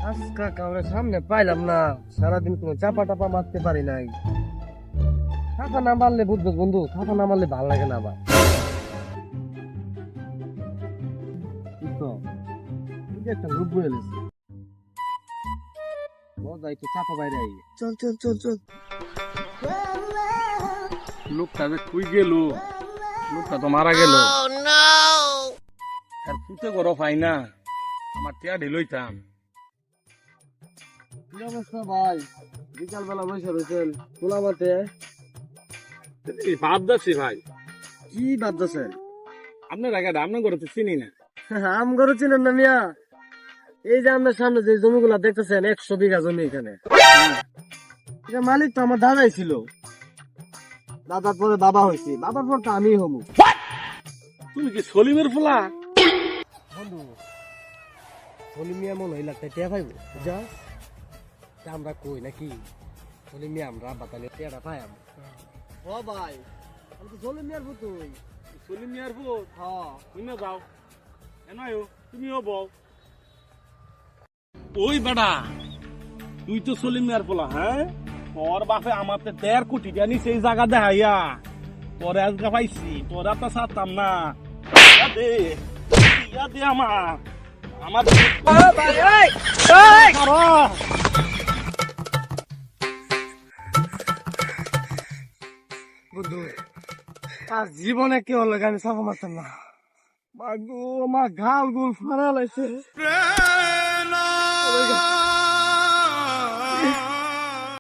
আজকা কাউরে সামনে পাইলাম না, সারাদিন কোনো চাপা টাপা মারতে পারি নাই। থাপা না মারলে বুঝবো বন্ধু, থাপা না মারলে ভাল লাগে না আবার। একটা রূপ বয়ে গেছে, মজা একটু চাপা বাইরে আই। চল চল চল চল। লোকটা যে কই গেল, লোকটা তো মারা গেল। আর ফুটে গরো পাই না, আমার টিয়া ঢেলইতাম। কি অবস্থা ভাই? বিকাল বেলা বসে রয়েছেন খোলা মাঠে? ভাব যাচ্ছি ভাই, কি ভাবতেছেন? আপনার জায়গাটা আপনার ঘরে তো চিনি না। আম গরু চিনেন না মিয়া? এই যে আপনার সামনে যে জমিগুলা দেখতেছেন, 100 বিঘা জমি এখানে। এটা মালিক তো আমার দাদাই ছিল, দাদার পরে বাবা হয়েছে, বাবার পর তো আমি হবো। তুমি কি সলিমের ফুলা? বন্ধু সলিম মিয়া মনে হইলা টেয়া পাইব যা, আমরা কই নাকি সলিম মিয়া আমরা বাতালে টেয়াটা পাই আমি। ও ভাই, আমি তো সলিম মিয়ার পুতুই। সলিম মিয়ার ফুল? হ্যাঁ তুমি যাও এনায়ও, তুমিও বউ। ওই বেটা, তুই তো সলিম মিয়ার ফুলা? হ্যাঁ, তোর বাপে আমার 1.5 কোটি টাকা নিছে এই জায়গা দেখাইয়া। তোরে আজকে পাইছি, তোরা তো ছাড়তাম না। ইয়া দে, ইয়া দে আমার আমার বন্ধু, আর জীবনে কেউ লাগে আমি চাপা মারতাম না। মা গো, মা গাল গুল ফাড়া লাইছে।